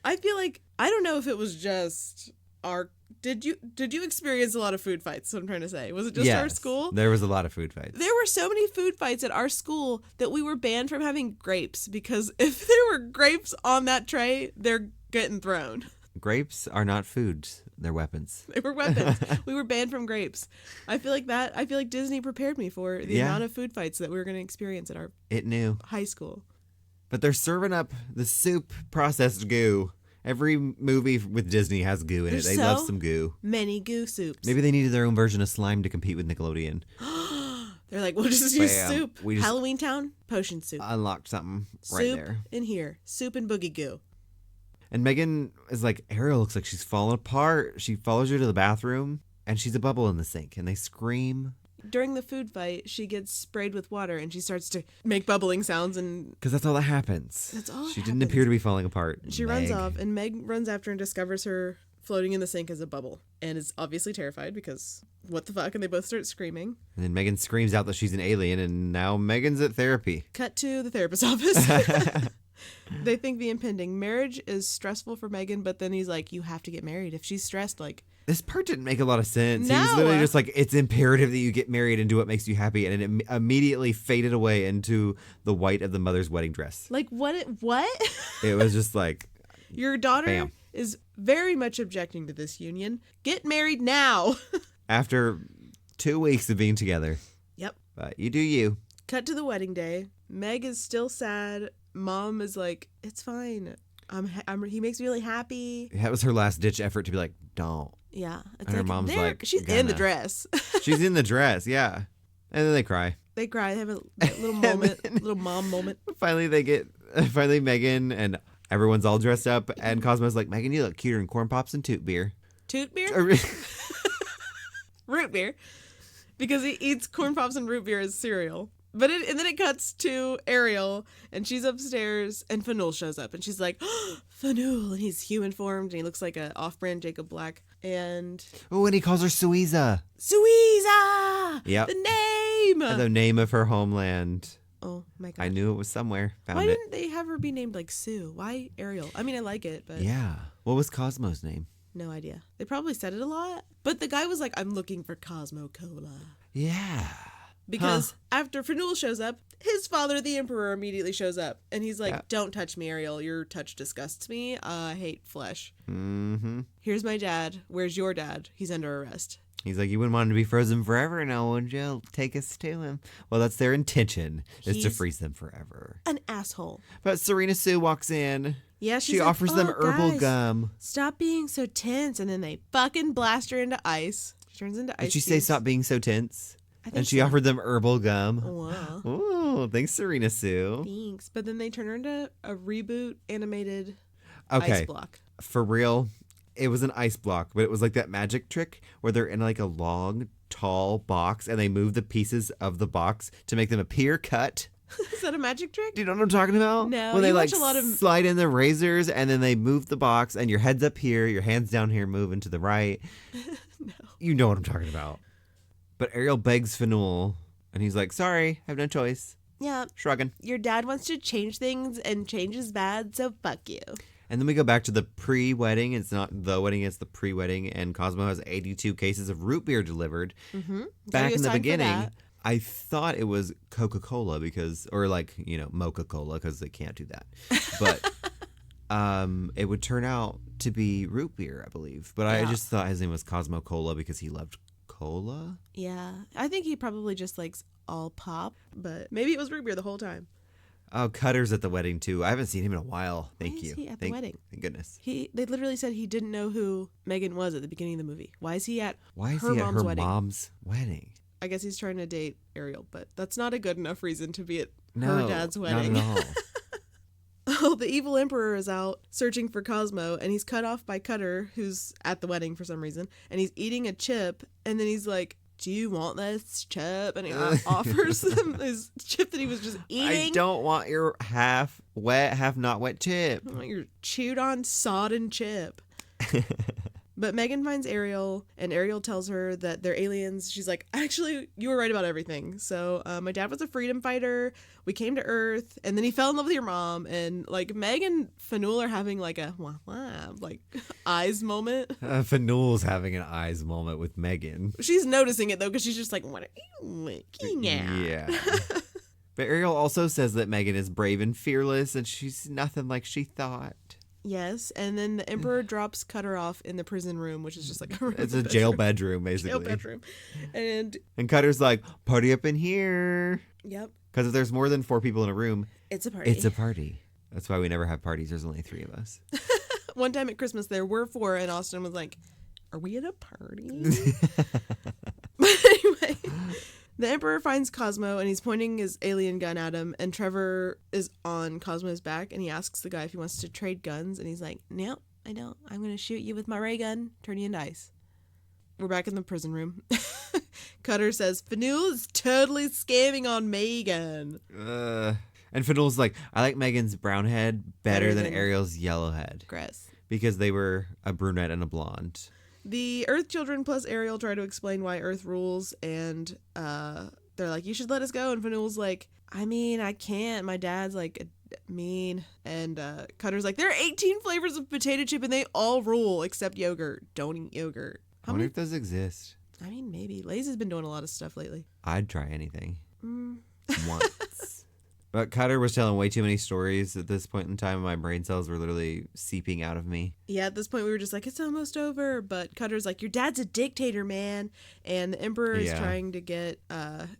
A: I feel like, I don't know if it was just our... Did you experience a lot of food fights? Is what I'm trying to say. Was it just our school?
B: There was a lot of food fights.
A: There were so many food fights at our school that we were banned from having grapes because if there were grapes on that tray, they're getting thrown.
B: Grapes are not foods. They're weapons.
A: They were weapons. We were banned from grapes. I feel like Disney prepared me for the amount of food fights that we were going to experience at our
B: It knew.
A: high school.
B: But they're serving up the soup processed goo. Every movie with Disney has goo in it. They love some goo.
A: Many goo soups.
B: Maybe they needed their own version of slime to compete with Nickelodeon.
A: They're like, we'll just use
B: Bam.
A: soup.
B: We just
A: Halloween Town, potion soup.
B: Unlocked something right
A: Soup
B: there.
A: in here. Soup and boogie goo.
B: And Megan is like, Ariel looks like she's falling apart. She follows her to the bathroom, and she's a bubble in the sink. And they scream.
A: During the food fight, she gets sprayed with water and she starts to make bubbling sounds and
B: Because that's all that happens.
A: That's all that
B: She didn't
A: happens.
B: appear to be falling apart.
A: she runs off, and Meg runs after and discovers her floating in the sink as a bubble and is obviously terrified because what the fuck, and they both start screaming.
B: And then Megan screams out that she's an alien, and now Megan's at therapy.
A: Cut to the therapist's office. They think the impending marriage is stressful for Megan, but then he's like, you have to get married. If she's stressed, like...
B: This part didn't make a lot of sense. He was
A: No.
B: literally just like, it's imperative that you get married and do what makes you happy. And it immediately faded away into the white of the mother's wedding dress.
A: Like, what?
B: It was just like,
A: Your daughter
B: Bam.
A: is very much objecting to this union. Get married now.
B: after 2 weeks of being together.
A: Yep.
B: But you do you.
A: Cut to the wedding day. Meg is still sad. Mom is like, it's fine. He makes me really happy.
B: That was her last ditch effort to be like, don't.
A: Yeah. It's
B: And her mom's
A: "There,
B: like,
A: she's in the
B: gonna."
A: dress.
B: She's in the dress, yeah. And then they cry.
A: They cry. They have a little moment, little mom moment.
B: Finally Megan and everyone's all dressed up, and Cosmo's like, Megan, you look cuter in corn pops and toot beer.
A: Toot beer? Root beer. Because he eats corn pops and root beer as cereal. And then it cuts to Ariel, and she's upstairs, and Fanul shows up, and she's like, oh, Fanul, and he's human formed, and he looks like an off-brand Jacob Black, and...
B: Oh, and he calls her Suiza.
A: Suiza!
B: Yep.
A: The name!
B: The name of her homeland.
A: Oh, my God.
B: I knew it was somewhere. Found
A: Why
B: it.
A: didn't they have her be named, like, Sue? Why Ariel? I mean, I like it, but...
B: Yeah. What was Cosmo's name?
A: No idea. They probably said it a lot, but the guy was like, I'm looking for Cosmo Cola.
B: Yeah.
A: Because after Fanul shows up, his father, the Emperor, immediately shows up. And he's like,
B: Yeah.
A: Don't touch me, Ariel. Your touch disgusts me. I hate flesh.
B: Mm-hmm.
A: Here's my dad. Where's your dad? He's under arrest.
B: He's like, you wouldn't want him to be frozen forever now, would you? Take us to him. Well, that's their intention, is to
A: He's
B: freeze them forever.
A: An asshole.
B: But Serena Sue walks in.
A: Yeah,
B: She
A: she's like,
B: offers them
A: "Oh,
B: herbal
A: guys,
B: gum.
A: Stop being so tense. And then they fucking blast her into ice. She turns into ice.
B: Did she say
A: cubes.
B: stop being so tense?
A: I think
B: And she
A: so.
B: offered them herbal gum.
A: Wow.
B: Ooh, thanks, Serena Sue.
A: Thanks. But then they turn her into a reboot animated
B: Okay,
A: ice block.
B: for real, it was an ice block, but it was like that magic trick where they're in like a long, tall box and they move the pieces of the box to make them appear cut.
A: Is that a magic trick?
B: Do you know what I'm talking about?
A: No,
B: When they
A: you
B: like
A: watch a lot of-
B: slide in the razors and then they move the box and your head's up here, your hand's down here, moving to the right.
A: No.
B: You know what I'm talking about. But Ariel begs Fanul and he's like, sorry, I have no choice.
A: Yeah.
B: Shrugging.
A: Your dad wants to change things and change is bad, so fuck you.
B: And then we go back to the pre-wedding. It's not the wedding, it's the pre-wedding. And Cosmo has 82 cases of root beer delivered.
A: Mm-hmm.
B: Back in the beginning, I thought it was Coca-Cola or like, Mocha-Cola because they can't do that. But it would turn out to be root beer, I believe. But I
A: Yeah.
B: just thought his name was Cosmo Cola because he loved cola.
A: Yeah. I think he probably just likes all pop, but maybe it was root beer the whole time.
B: Oh, Cutter's at the wedding too. I haven't seen him in a while. Thank
A: Why is
B: you.
A: he at the wedding?
B: Thank goodness.
A: They literally said he didn't know who Megan was at the beginning of the movie. Why is he at
B: Why is
A: her
B: he at
A: mom's
B: her
A: wedding?
B: mom's wedding?
A: I guess he's trying to date Ariel, but that's not a good enough reason to be at
B: No,
A: her dad's wedding.
B: not at all.
A: Oh, the evil emperor is out searching for Cosmo, and he's cut off by Cutter, who's at the wedding for some reason, and he's eating a chip, and then he's like, do you want this chip? And he offers him his chip that he was just eating.
B: I don't want your half wet, half not wet chip.
A: I want your chewed on sodden chip. But Megan finds Ariel, and Ariel tells her that they're aliens. She's like, actually, you were right about everything. So my dad was a freedom fighter. We came to Earth, and then he fell in love with your mom. And like Meg and Fanul are having like a wah, wah, like eyes moment.
B: Fanul's having an eyes moment with Megan.
A: She's noticing it though, because she's just like, what are you looking at?
B: Yeah. But Ariel also says that Megan is brave and fearless, and she's nothing like she thought.
A: Yes, and then the Emperor drops Cutter off in the prison room, which is just like
B: It's a jail bedroom, basically.
A: jail bedroom. And
B: And Cutter's like, party up in here.
A: yep,
B: Because if there's more than 4 people in a room,
A: it's a party.
B: it's a party. That's why we never have parties. There's only 3 of us.
A: One time at Christmas, there were 4, and Austin was like, "Are we at a party?" But anyway, the Emperor finds Cosmo, and he's pointing his alien gun at him, and Trevor is on Cosmo's back, and he asks the guy if he wants to trade guns, and he's like, "No, I don't. I'm going to shoot you with my ray gun, turn you into ice." We're back in the prison room. Cutter says, Fanul is totally scamming on Megan.
B: And Fanul's like, I like Megan's brown head better than Ariel's yellow head.
A: Gross.
B: Because they were a brunette and a blonde.
A: The Earth children plus Ariel try to explain why Earth rules, and they're like, you should let us go. And Fanul's like, I mean, I can't. My dad's like mean. And Cutter's like, there are 18 flavors of potato chip, and they all rule except yogurt. Don't eat yogurt.
B: I wonder if those exist.
A: I mean, maybe. Lay's has been doing a lot of stuff lately.
B: I'd try anything. Once. But Cutter was telling way too many stories at this point in time, and my brain cells were literally seeping out of me.
A: Yeah, at this point we were just like, it's almost over. But Cutter's like, your dad's a dictator, man. And the Emperor is trying to get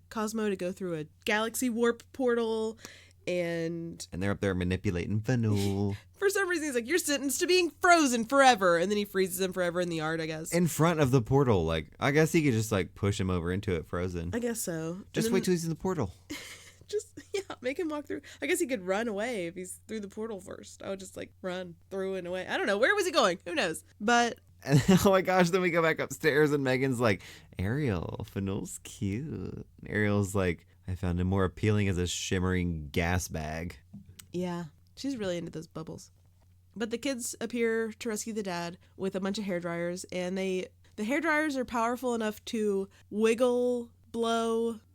A: Cosmo to go through a galaxy warp portal. And
B: they're up there manipulating Fanul.
A: For some reason, he's like, you're sentenced to being frozen forever. And then he freezes him forever in the yard, I guess.
B: In front of the portal. Like, I guess he could just, like, push him over into it frozen.
A: I guess so.
B: Just wait till he's in the portal.
A: Make him walk through. I guess he could run away if he's through the portal first. I would just, like, run through and away. I don't know. Where was he going? Who knows? But...
B: And, oh my gosh, then we go back upstairs and Megan's like, Ariel, Fanul's cute. And Ariel's like, I found him more appealing as a shimmering gas bag.
A: Yeah, she's really into those bubbles. But the kids appear to rescue the dad with a bunch of hairdryers, and the hairdryers are powerful enough to blow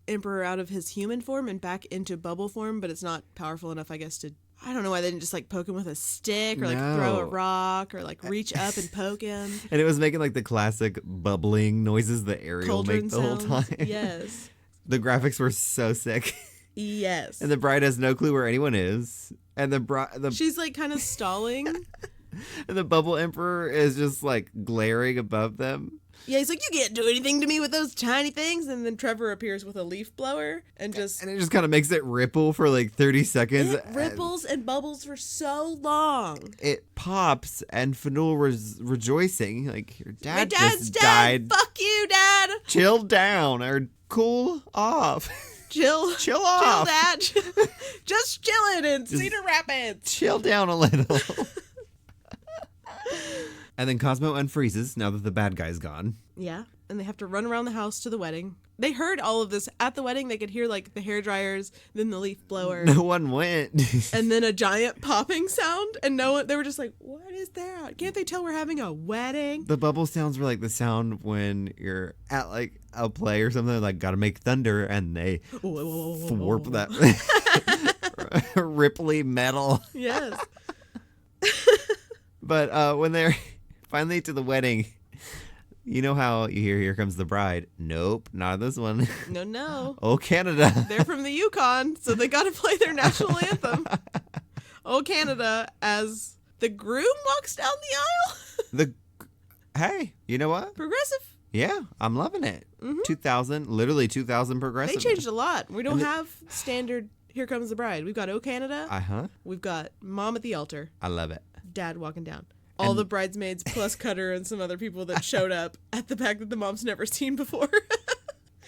A: Emperor out of his human form and back into bubble form, but it's not powerful enough, I guess, to... I don't know why they didn't just, like, poke him with a stick or, like, throw a rock or, like, reach up and poke him.
B: And it was making, like, the classic bubbling noises that Ariel make the whole time.
A: Yes.
B: The graphics were so sick.
A: Yes.
B: And the bride has no clue where anyone is. And
A: she's, like, kind of stalling.
B: And the bubble emperor is just, like, glaring above them.
A: Yeah, he's like, you can't do anything to me with those tiny things. And then Trevor appears with a leaf blower and it
B: just kind of makes it ripple for like 30 seconds.
A: It ripples and bubbles for so long.
B: It pops and Fanul was rejoicing. Like, your dad
A: My dad's
B: just
A: dead.
B: died.
A: Fuck you, Dad.
B: Chill down or cool off.
A: Chill off.
B: Chill,
A: Dad. Just chilling in Cedar Rapids.
B: Chill down a little. And then Cosmo unfreezes now that the bad guy's gone.
A: Yeah, and they have to run around the house to the wedding. They heard all of this at the wedding. They could hear, like, the hair dryers, then the leaf blower.
B: No one went.
A: And then a giant popping sound, and they were just like, what is that? Can't they tell we're having a wedding?
B: The bubble sounds were like the sound when you're at, like, a play or something, like, gotta make thunder, and they thwarp that ripply metal.
A: Yes.
B: But when they're finally to the wedding, you know how you hear, here comes the bride. Nope, not this one.
A: No.
B: Oh, Canada.
A: They're from the Yukon, so they got to play their national anthem. Oh, Canada, as the groom walks down the aisle.
B: Hey, you know what?
A: Progressive.
B: Yeah, I'm loving it.
A: Mm-hmm.
B: 2,000 progressive.
A: They changed a lot. We don't have standard Here Comes the Bride. We've got Oh, Canada.
B: Uh-huh.
A: We've got Mom at the Altar.
B: I love it.
A: Dad walking down. All the bridesmaids plus Cutter and some other people that showed up at the back that the mom's never seen before.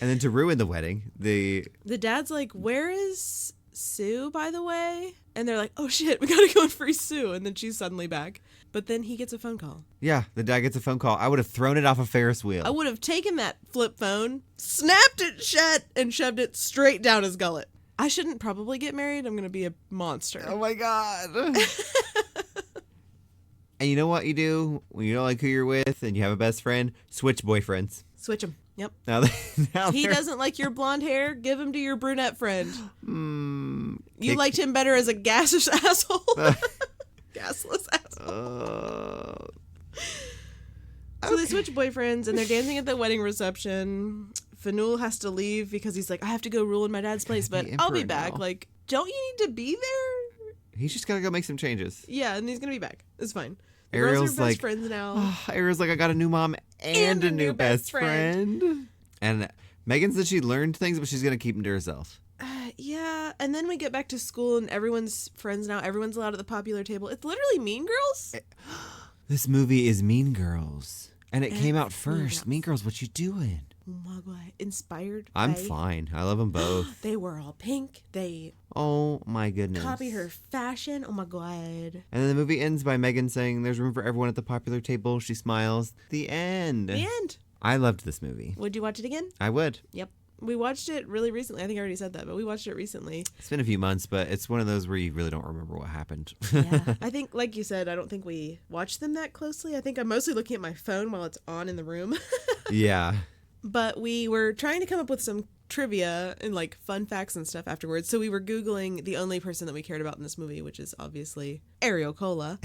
B: And then to ruin the wedding, the
A: dad's like, where is Sue, by the way? And they're like, oh shit, we gotta go and free Sue. And then she's suddenly back. But then he gets a phone call.
B: Yeah, the dad gets a phone call. I would have thrown it off a Ferris wheel.
A: I would have taken that flip phone, snapped it shut, and shoved it straight down his gullet. I shouldn't probably get married. I'm gonna be a monster.
B: Oh my God. And you know what you do when you don't like who you're with and you have a best friend? Switch boyfriends.
A: Switch him. Yep.
B: Now
A: he doesn't like your blonde hair. Give him to your brunette friend. You liked him better as a gaseous asshole. Gasless asshole. So they switch boyfriends and they're dancing at the wedding reception. Fanul has to leave because he's like, I have to go rule in my dad's place, but I'll be back.
B: Now.
A: Like, don't you need to be there?
B: He's just gotta go make some changes.
A: Yeah, and he's gonna be back. It's fine. The
B: Ariel's
A: girls are
B: like,
A: best friends now.
B: Oh, Ariel's like, I got a new mom and a new best friend. And Megan said she learned things, but she's gonna keep them to herself.
A: Yeah, and then we get back to school and everyone's friends now. Everyone's allowed at the popular table. It's literally Mean Girls.
B: This movie is Mean Girls. And it came out first. Mean Girls, what you doing?
A: Oh my God. Inspired.
B: I'm fine. I love them both.
A: They were all pink. They
B: Oh my goodness.
A: copy her fashion. Oh my God.
B: And then the movie ends by Megan saying there's room for everyone at the popular table. She smiles. The end.
A: The end.
B: I loved this movie.
A: Would you watch it again?
B: I would.
A: Yep. We watched it really recently. I think I already said that, but we watched it recently.
B: It's been a few months, but it's one of those where you really don't remember what happened.
A: Yeah. I think, like you said, I don't think we watched them that closely. I think I'm mostly looking at my phone while it's on in the room.
B: Yeah.
A: But we were trying to come up with some trivia and like fun facts and stuff afterwards. So we were Googling the only person that we cared about in this movie, which is obviously Ariel Cola.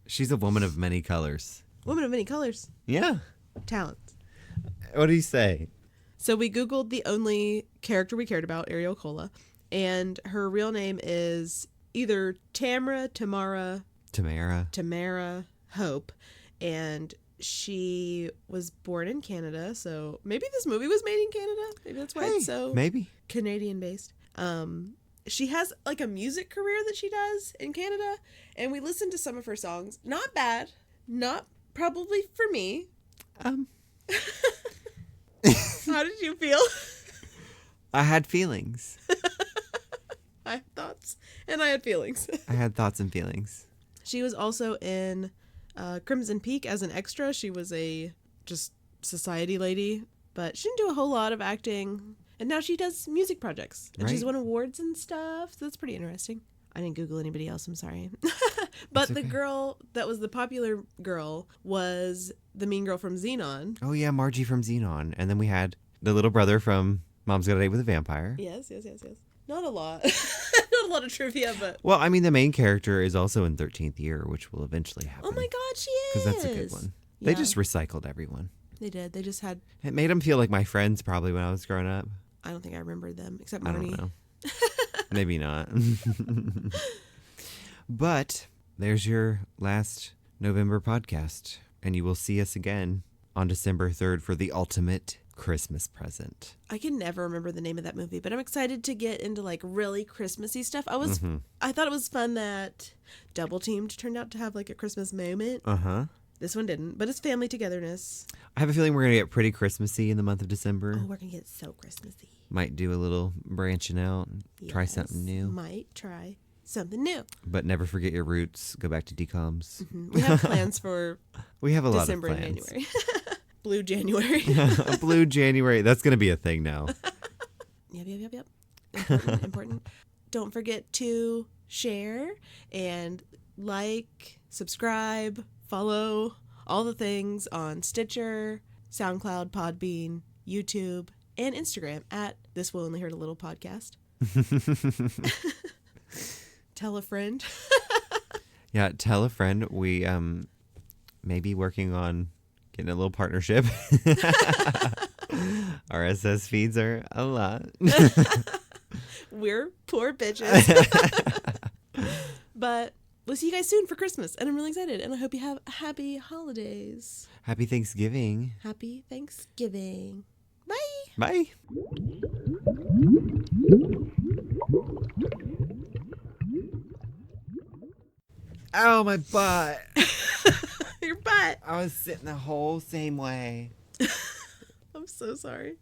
B: She's a woman of many colors.
A: Woman of many colors.
B: Yeah.
A: Talents.
B: What do you say?
A: So we Googled the only character we cared about, Ariel Cola, and her real name is either Tamara Hope, and she was born in Canada, so maybe this movie was made in Canada. Maybe that's why it's so
B: maybe
A: Canadian based. she has like a music career that she does in Canada, and we listened to some of her songs. Not bad. Not probably for me. How did you feel?
B: I had feelings.
A: I had thoughts and I had feelings.
B: I had thoughts and feelings.
A: She was also in Crimson Peak as an extra. She was a just society lady, but she didn't do a whole lot of acting. And now she does music projects. And she's won awards and stuff. So that's pretty interesting. I didn't Google anybody else. I'm sorry. But the girl that was the popular girl was the mean girl from Xenon.
B: Oh, yeah, Margie from Xenon. And then we had the little brother from Mom's Got a Date with a Vampire.
A: Yes. Not a lot. Not a lot of trivia, but...
B: Well, I mean, the main character is also in 13th Year, which will eventually happen.
A: Oh my God, she is!
B: Because that's a good one. Yeah. They just recycled everyone.
A: They did. They just had...
B: It made them feel like my friends probably when I was growing up.
A: I don't think I remembered them, except Marnie.
B: I don't know. Maybe not. But there's your last November podcast. And you will see us again on December 3rd for the ultimate Christmas present.
A: I can never remember the name of that movie, but I'm excited to get into like really Christmassy stuff. I thought it was fun that Double Teamed turned out to have like a Christmas moment. This one didn't, but it's family togetherness.
B: I have a feeling we're going to get pretty Christmassy in the month of December.
A: Oh, we're going to get so Christmassy.
B: Might do a little branching out, try something new.
A: Might try something new.
B: But never forget your roots. Go back to DComs.
A: We have plans for
B: we have a
A: December
B: lot of plans.
A: and January. Blue January.
B: Blue January. That's going to be a thing now.
A: Yep. Important. Don't forget to share and like, subscribe, follow, all the things on Stitcher, SoundCloud, Podbean, YouTube, and Instagram at This Will Only Hurt a Little Podcast. Tell a friend.
B: Yeah, tell a friend. We may be working on getting a little partnership. RSS feeds are a lot.
A: We're poor bitches. But we'll see you guys soon for Christmas, and I'm really excited, and I hope you have happy holidays.
B: Happy Thanksgiving.
A: Happy Thanksgiving. Bye.
B: Bye. Ow, my butt.
A: Your butt.
B: I was sitting the whole same way.
A: I'm so sorry.